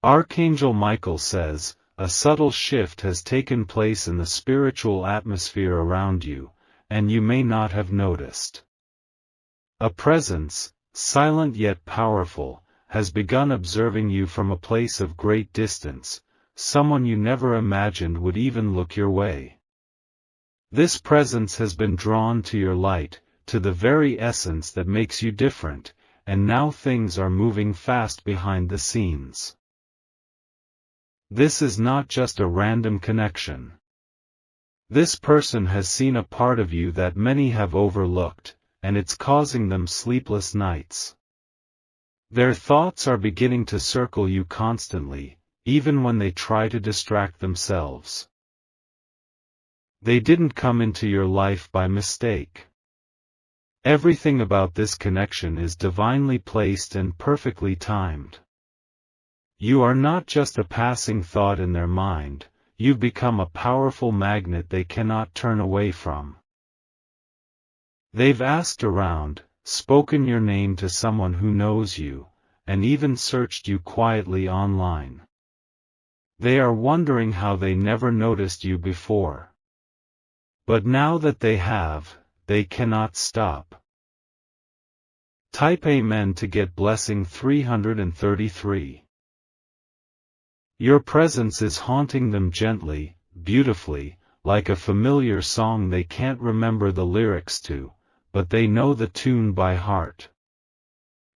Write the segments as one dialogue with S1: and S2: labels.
S1: Archangel Michael says, a subtle shift has taken place in the spiritual atmosphere around you, and you may not have noticed. A presence, silent yet powerful, has begun observing you from a place of great distance, someone you never imagined would even look your way. This presence has been drawn to your light, to the very essence that makes you different, and now things are moving fast behind the scenes. This is not just a random connection. This person has seen a part of you that many have overlooked, and it's causing them sleepless nights. Their thoughts are beginning to circle you constantly, even when they try to distract themselves. They didn't come into your life by mistake. Everything about this connection is divinely placed and perfectly timed. You are not just a passing thought in their mind, you've become a powerful magnet they cannot turn away from. They've asked around, spoken your name to someone who knows you, and even searched you quietly online. They are wondering how they never noticed you before. But now that they have, they cannot stop. Type Amen to get blessing 333. Your presence is haunting them gently, beautifully, like a familiar song they can't remember the lyrics to, but they know the tune by heart.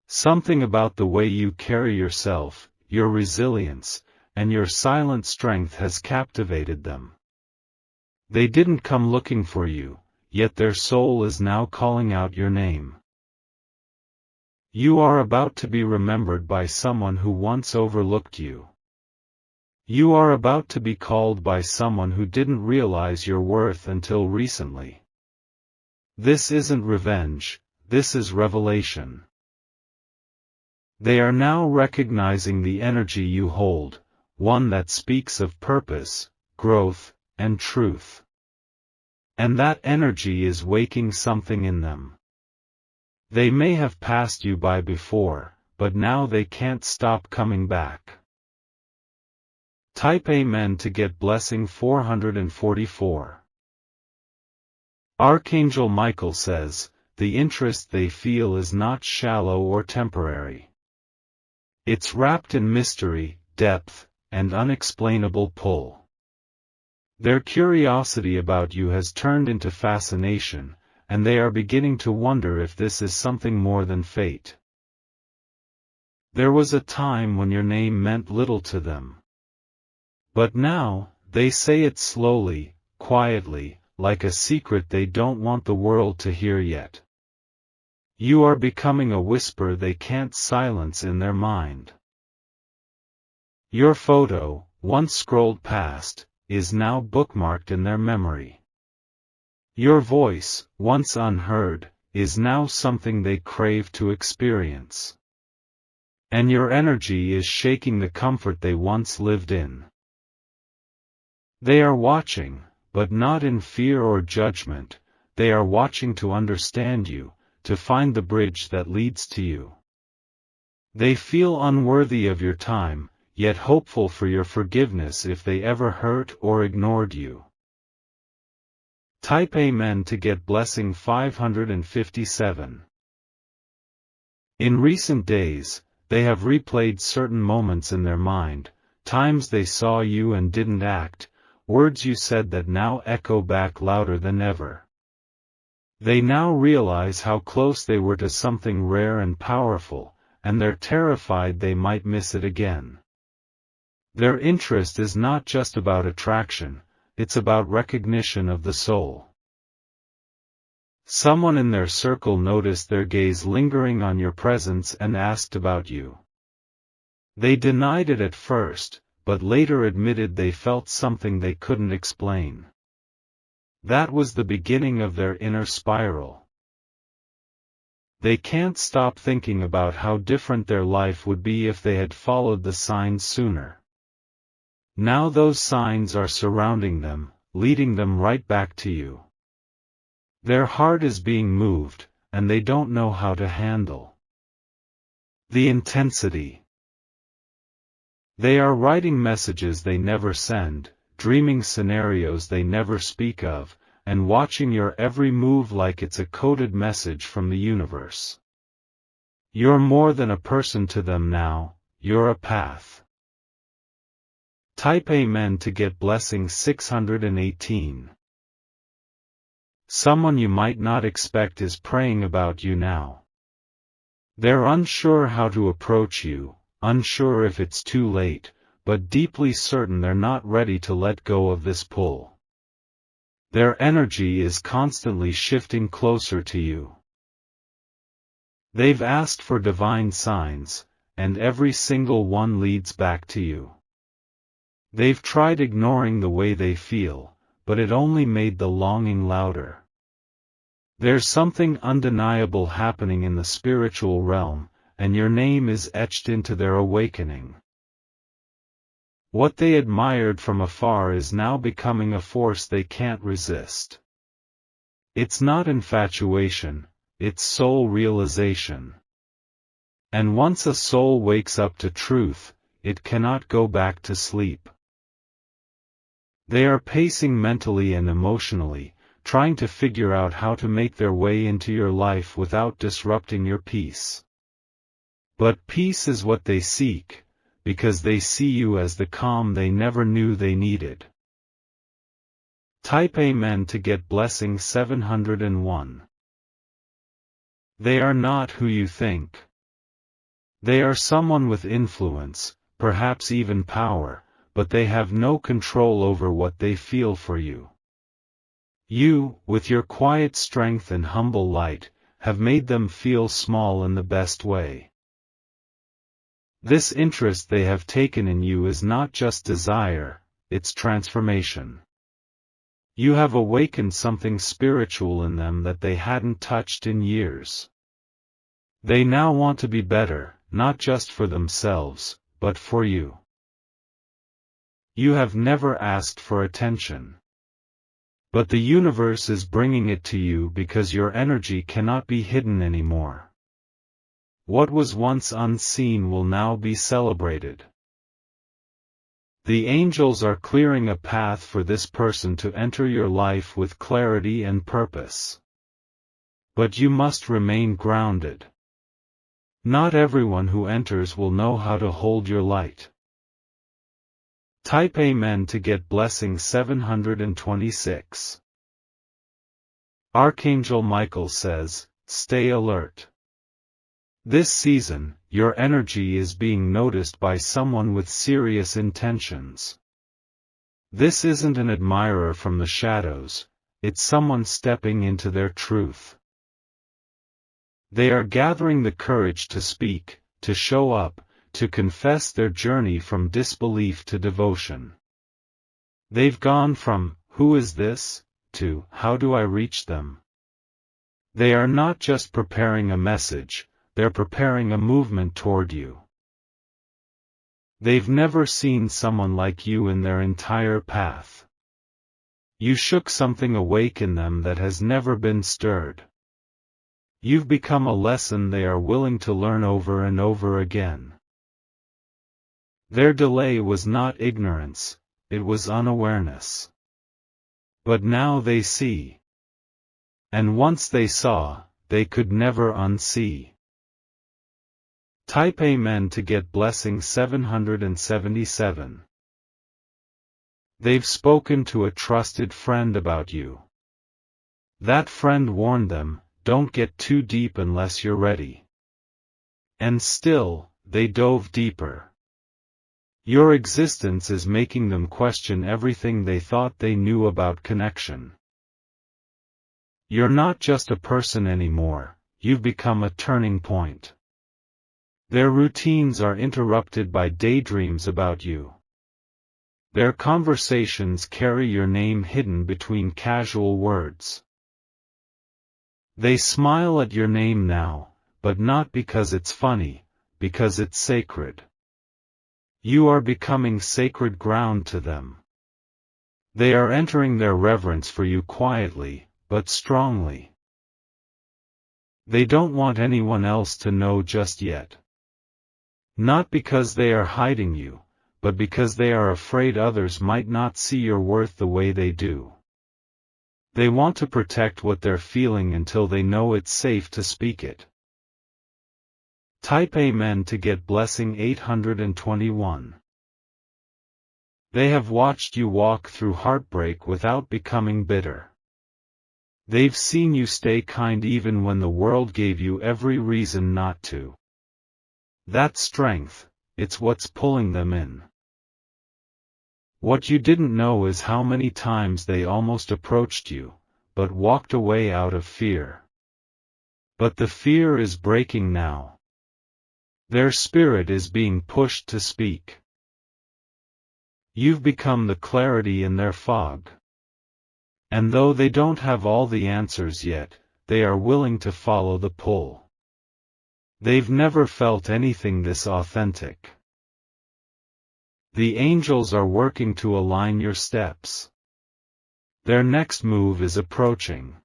S1: Something about the way you carry yourself, your resilience, and your silent strength has captivated them. They didn't come looking for you, yet their soul is now calling out your name. You are about to be remembered by someone who once overlooked you. You are about to be called by someone who didn't realize your worth until recently. This isn't revenge, this is revelation. They are now recognizing the energy you hold, one that speaks of purpose, growth, and truth. And that energy is waking something in them. They may have passed you by before, but now they can't stop coming back. Type Amen to get blessing 444. Archangel Michael says, the interest they feel is not shallow or temporary. It's wrapped in mystery, depth, and unexplainable pull. Their curiosity about you has turned into fascination, and they are beginning to wonder if this is something more than fate. There was a time when your name meant little to them. But now, they say it slowly, quietly, like a secret they don't want the world to hear yet. You are becoming a whisper they can't silence in their mind. Your photo, once scrolled past, is now bookmarked in their memory. Your voice, once unheard, is now something they crave to experience. And your energy is shaking the comfort they once lived in. They are watching, but not in fear or judgment, they are watching to understand you, to find the bridge that leads to you. They feel unworthy of your time, yet hopeful for your forgiveness if they ever hurt or ignored you. Type Amen to get blessing 557. In recent days, they have replayed certain moments in their mind, times they saw you and didn't act, words you said that now echo back louder than ever. They now realize how close they were to something rare and powerful, and they're terrified they might miss it again. Their interest is not just about attraction, it's about recognition of the soul. Someone in their circle noticed their gaze lingering on your presence and asked about you. They denied it at first, but later admitted they felt something they couldn't explain. That was the beginning of their inner spiral. They can't stop thinking about how different their life would be if they had followed the signs sooner. Now those signs are surrounding them, leading them right back to you. Their heart is being moved, and they don't know how to handle the intensity. They are writing messages they never send, dreaming scenarios they never speak of, and watching your every move like it's a coded message from the universe. You're more than a person to them now, you're a path. Type Amen to get blessing 618. Someone you might not expect is praying about you now. They're unsure how to approach you, unsure if it's too late, but deeply certain they're not ready to let go of this pull. Their energy is constantly shifting closer to you. They've asked for divine signs, and every single one leads back to you. They've tried ignoring the way they feel, but it only made the longing louder. There's something undeniable happening in the spiritual realm, and your name is etched into their awakening. What they admired from afar is now becoming a force they can't resist. It's not infatuation, it's soul realization. And once a soul wakes up to truth, it cannot go back to sleep. They are pacing mentally and emotionally, trying to figure out how to make their way into your life without disrupting your peace. But peace is what they seek, because they see you as the calm they never knew they needed. Type Amen to get blessing 701. They are not who you think. They are someone with influence, perhaps even power, but they have no control over what they feel for you. You, with your quiet strength and humble light, have made them feel small in the best way. This interest they have taken in you is not just desire, it's transformation. You have awakened something spiritual in them that they hadn't touched in years. They now want to be better, not just for themselves, but for you. You have never asked for attention. But the universe is bringing it to you because your energy cannot be hidden anymore. What was once unseen will now be celebrated. The angels are clearing a path for this person to enter your life with clarity and purpose. But you must remain grounded. Not everyone who enters will know how to hold your light. Type Amen to get blessing 726. Archangel Michael says, stay alert. This season, your energy is being noticed by someone with serious intentions. This isn't an admirer from the shadows, it's someone stepping into their truth. They are gathering the courage to speak, to show up, to confess their journey from disbelief to devotion. They've gone from, who is this, to, how do I reach them? They are not just preparing a message, they're preparing a movement toward you. They've never seen someone like you in their entire path. You shook something awake in them that has never been stirred. You've become a lesson they are willing to learn over and over again. Their delay was not ignorance, it was unawareness. But now they see. And once they saw, they could never unsee. Type Amen to get blessing 777. They've spoken to a trusted friend about you. That friend warned them, don't get too deep unless you're ready. And still, they dove deeper. Your existence is making them question everything they thought they knew about connection. You're not just a person anymore, you've become a turning point. Their routines are interrupted by daydreams about you. Their conversations carry your name hidden between casual words. They smile at your name now, but not because it's funny, because it's sacred. You are becoming sacred ground to them. They are entering their reverence for you quietly, but strongly. They don't want anyone else to know just yet. Not because they are hiding you, but because they are afraid others might not see your worth the way they do. They want to protect what they're feeling until they know it's safe to speak it. Type Amen to get blessing 821. They have watched you walk through heartbreak without becoming bitter. They've seen you stay kind even when the world gave you every reason not to. That's strength, it's what's pulling them in. What you didn't know is how many times they almost approached you, but walked away out of fear. But the fear is breaking now. Their spirit is being pushed to speak. You've become the clarity in their fog. And though they don't have all the answers yet, they are willing to follow the pull. They've never felt anything this authentic. The angels are working to align your steps. Their next move is approaching.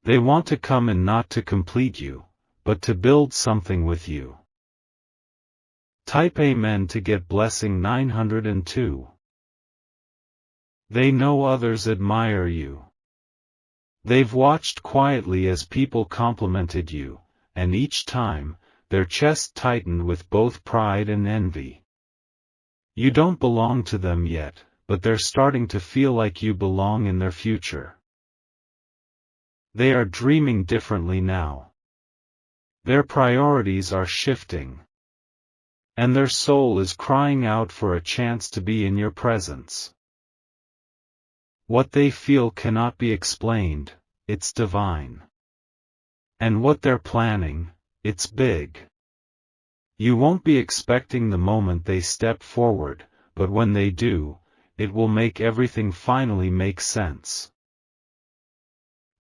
S1: They want to come in not to complete you, but to build something with you. Type Amen to get blessing 902. They know others admire you. They've watched quietly as people complimented you, and each time, their chest tightened with both pride and envy. You don't belong to them yet, but they're starting to feel like you belong in their future. They are dreaming differently now. Their priorities are shifting. And their soul is crying out for a chance to be in your presence. What they feel cannot be explained, it's divine. And what they're planning, it's big. You won't be expecting the moment they step forward, but when they do, it will make everything finally make sense.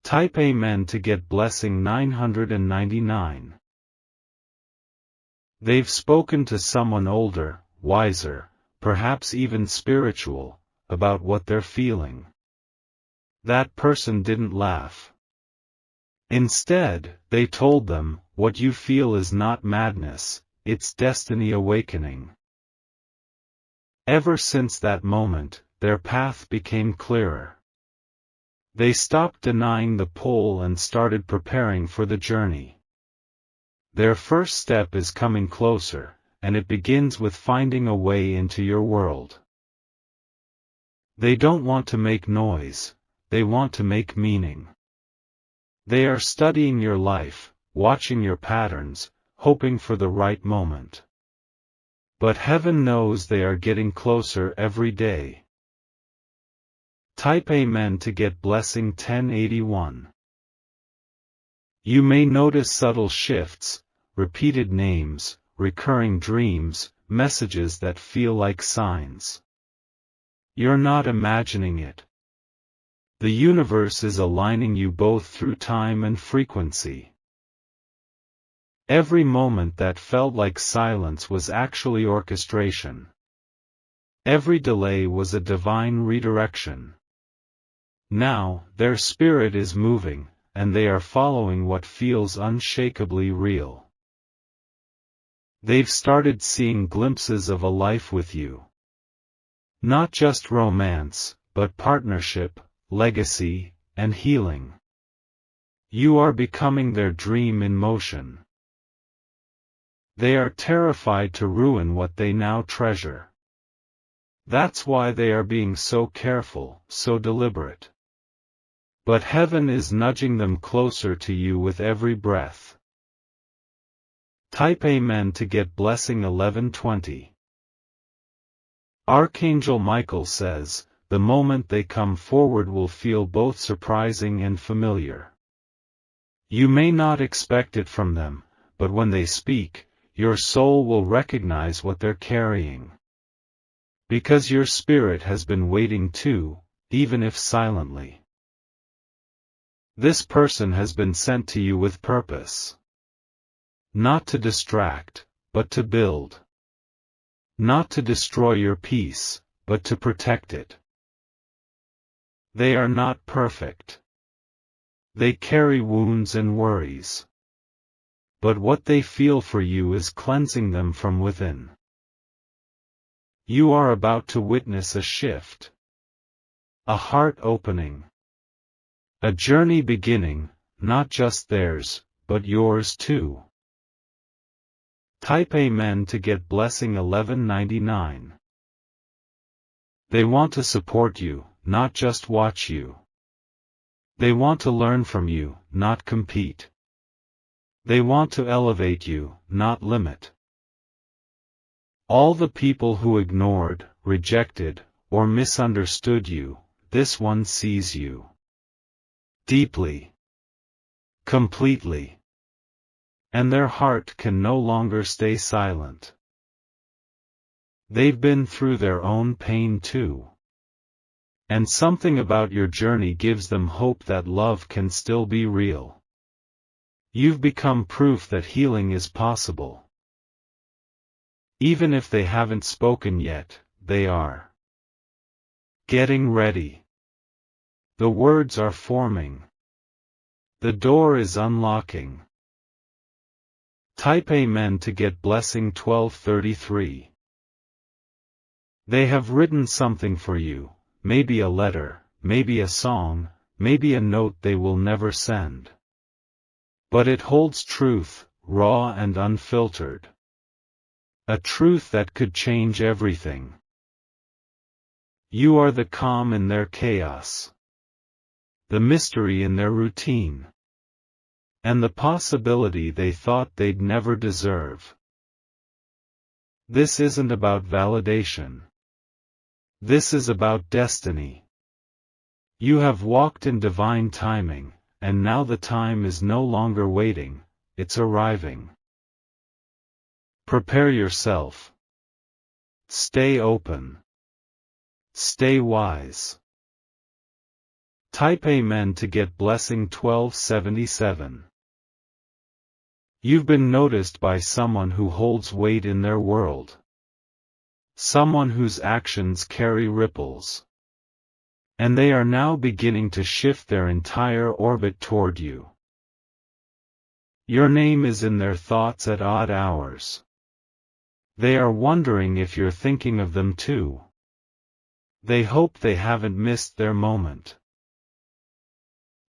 S1: Type Amen to get blessing 999. They've spoken to someone older, wiser, perhaps even spiritual, about what they're feeling. That person didn't laugh. Instead, they told them, what you feel is not madness, it's destiny awakening. Ever since that moment, their path became clearer. They stopped denying the pull and started preparing for the journey. Their first step is coming closer, and it begins with finding a way into your world. They don't want to make noise. They want to make meaning. They are studying your life, watching your patterns, hoping for the right moment. But heaven knows they are getting closer every day. Type Amen to get blessing 1081. You may notice subtle shifts, repeated names, recurring dreams, messages that feel like signs. You're not imagining it. The universe is aligning you both through time and frequency. Every moment that felt like silence was actually orchestration. Every delay was a divine redirection. Now, their spirit is moving, and they are following what feels unshakably real. They've started seeing glimpses of a life with you. Not just romance, but partnership, legacy, and healing. You are becoming their dream in motion. They are terrified to ruin what they now treasure. That's why they are being so careful, so deliberate. But heaven is nudging them closer to you with every breath. Type Amen to get blessing 1120. Archangel Michael says, the moment they come forward will feel both surprising and familiar. You may not expect it from them, but when they speak, your soul will recognize what they're carrying. Because your spirit has been waiting too, even if silently. This person has been sent to you with purpose. Not to distract, but to build. Not to destroy your peace, but to protect it. They are not perfect. They carry wounds and worries. But what they feel for you is cleansing them from within. You are about to witness a shift. A heart opening. A journey beginning, not just theirs, but yours too. Type Amen to get blessing 1199. They want to support you, not just watch you. They want to learn from you, not compete. They want to elevate you, not limit. All the people who ignored, rejected, or misunderstood you, this one sees you. Deeply. Completely. And their heart can no longer stay silent. They've been through their own pain too. And something about your journey gives them hope that love can still be real. You've become proof that healing is possible. Even if they haven't spoken yet, they are. Getting ready. The words are forming. The door is unlocking. Type Amen to get blessing 1233. They have written something for you, maybe a letter, maybe a song, maybe a note they will never send. But it holds truth, raw and unfiltered. A truth that could change everything. You are the calm in their chaos. The mystery in their routine. And the possibility they thought they'd never deserve. This isn't about validation. This is about destiny. You have walked in divine timing, and now the time is no longer waiting, it's arriving. Prepare yourself. Stay open. Stay wise. Type Amen to get blessing 1277. You've been noticed by someone who holds weight in their world. Someone whose actions carry ripples. And they are now beginning to shift their entire orbit toward you. Your name is in their thoughts at odd hours. They are wondering if you're thinking of them too. They hope they haven't missed their moment.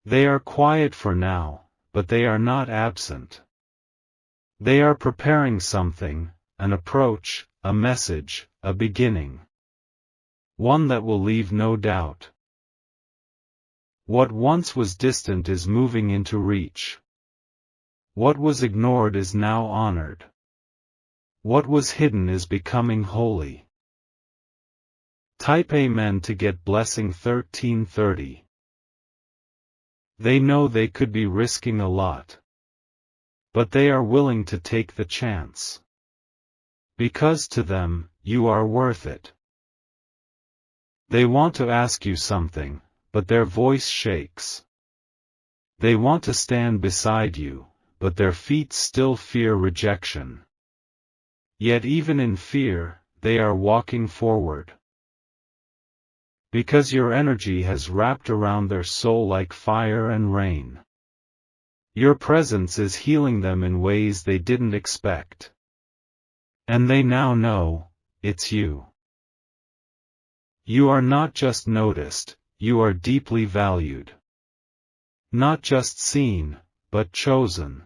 S1: They are quiet for now, but they are not absent. They are preparing something, an approach, a message, a beginning. One that will leave no doubt. What once was distant is moving into reach. What was ignored is now honored. What was hidden is becoming holy. Type Amen to get blessing 1330. They know they could be risking a lot. But they are willing to take the chance. Because to them, you are worth it. They want to ask you something, but their voice shakes. They want to stand beside you, but their feet still fear rejection. Yet even in fear, they are walking forward. Because your energy has wrapped around their soul like fire and rain. Your presence is healing them in ways they didn't expect. And they now know, it's you. You are not just noticed, you are deeply valued. Not just seen, but chosen.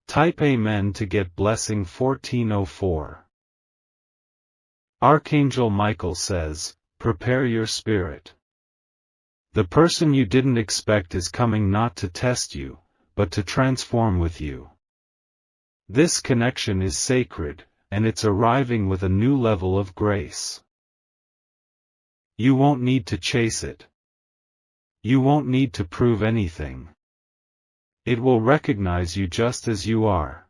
S1: Type Amen to get blessing 1404. Archangel Michael says, prepare your spirit. The person you didn't expect is coming not to test you, but to transform with you. This connection is sacred, and it's arriving with a new level of grace. You won't need to chase it. You won't need to prove anything. It will recognize you just as you are.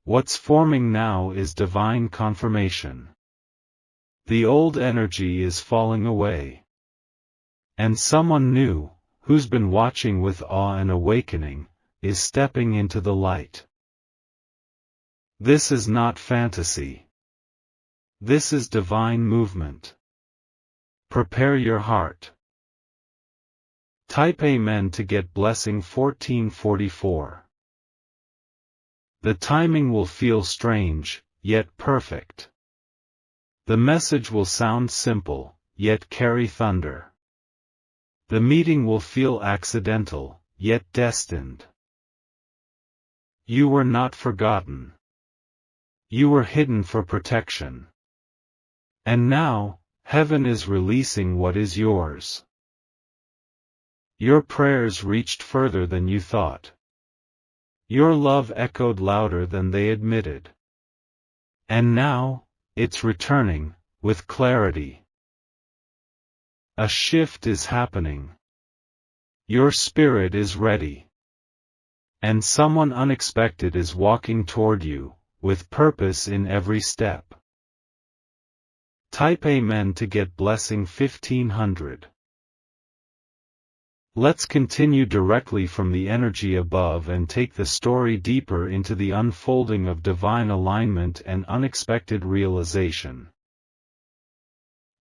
S1: What's forming now is divine confirmation. The old energy is falling away. And someone new, who's been watching with awe and awakening, is stepping into the light. This is not fantasy. This is divine movement. Prepare your heart. Type Amen to get blessing 1444. The timing will feel strange, yet perfect. The message will sound simple, yet carry thunder. The meeting will feel accidental, yet destined. You were not forgotten. You were hidden for protection. And now, heaven is releasing what is yours. Your prayers reached further than you thought. Your love echoed louder than they admitted. And now, it's returning, with clarity. A shift is happening. Your spirit is ready. And someone unexpected is walking toward you, with purpose in every step. Type Amen to get blessing 1500. Let's continue directly from the energy above and take the story deeper into the unfolding of divine alignment and unexpected realization.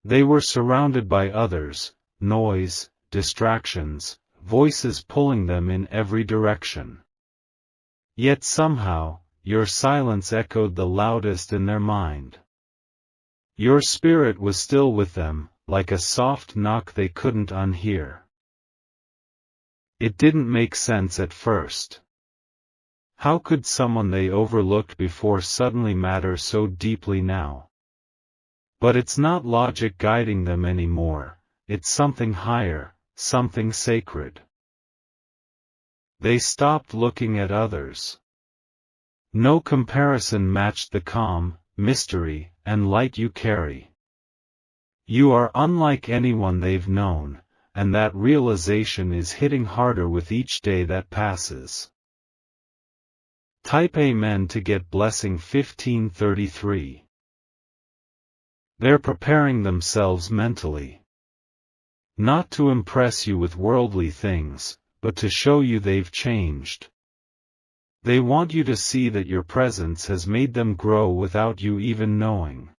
S1: They were surrounded by others, noise, distractions, voices pulling them in every direction. Yet somehow, your silence echoed the loudest in their mind. Your spirit was still with them, like a soft knock they couldn't unhear. It didn't make sense at first. How could someone they overlooked before suddenly matter so deeply now? But it's not logic guiding them anymore, it's something higher, something sacred. They stopped looking at others. No comparison matched the calm, mystery, and light you carry. You are unlike anyone they've known, and that realization is hitting harder with each day that passes. Type Amen to get blessing 1533. They're preparing themselves mentally. Not to impress you with worldly things, but to show you they've changed. They want you to see that your presence has made them grow without you even knowing.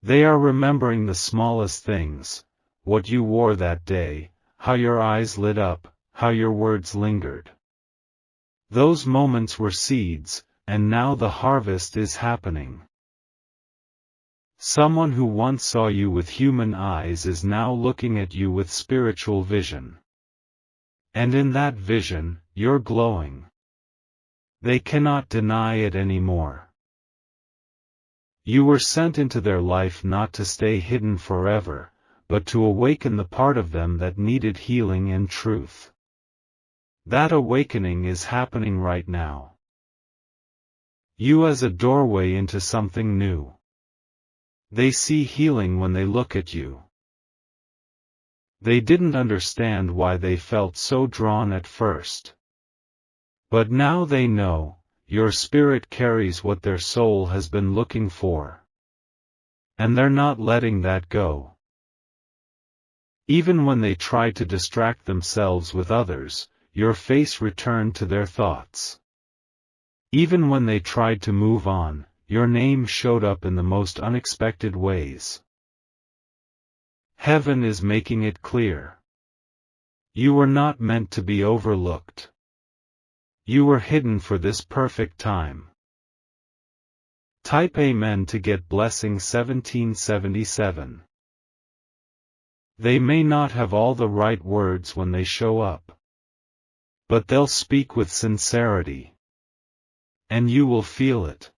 S1: They are remembering the smallest things, what you wore that day, how your eyes lit up, how your words lingered. Those moments were seeds, and now the harvest is happening. Someone who once saw you with human eyes is now looking at you with spiritual vision. And in that vision, you're glowing. They cannot deny it anymore. You were sent into their life not to stay hidden forever, but to awaken the part of them that needed healing and truth. That awakening is happening right now. You as a doorway into something new. They see healing when they look at you. They didn't understand why they felt so drawn at first. But now they know, your spirit carries what their soul has been looking for. And they're not letting that go. Even when they tried to distract themselves with others, your face returned to their thoughts. Even when they tried to move on, your name showed up in the most unexpected ways. Heaven is making it clear. You were not meant to be overlooked. You were hidden for this perfect time. Type Amen to get blessing 1777. They may not have all the right words when they show up. But they'll speak with sincerity. And you will feel it.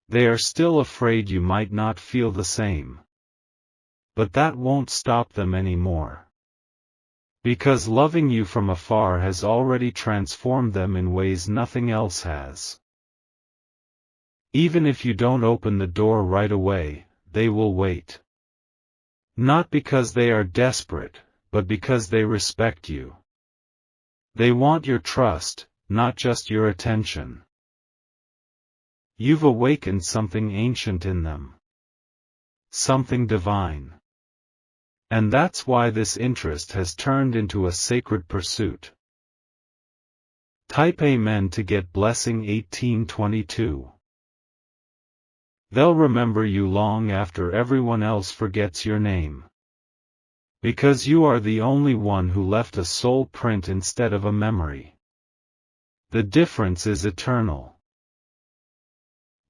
S1: They are still afraid you might not feel the same. But that won't stop them anymore. Because loving you from afar has already transformed them in ways nothing else has. Even if you don't open the door right away, they will wait. Not because they are desperate, but because they respect you. They want your trust, not just your attention. You've awakened something ancient in them. Something divine. And that's why this interest has turned into a sacred pursuit. Type Amen to get blessing 1822. They'll remember you long after everyone else forgets your name. Because you are the only one who left a soul print instead of a memory. The difference is eternal.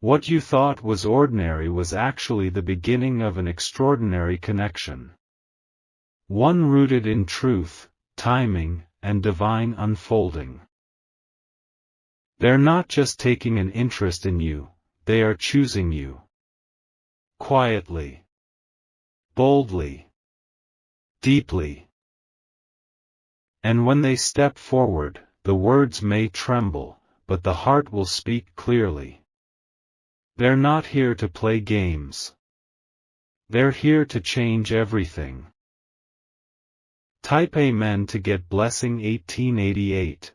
S1: What you thought was ordinary was actually the beginning of an extraordinary connection. One rooted in truth, timing, and divine unfolding. They're not just taking an interest in you, they are choosing you. Quietly. Boldly. Deeply. And when they step forward, the words may tremble, but the heart will speak clearly. They're not here to play games. They're here to change everything. Type Amen to get blessing 1888.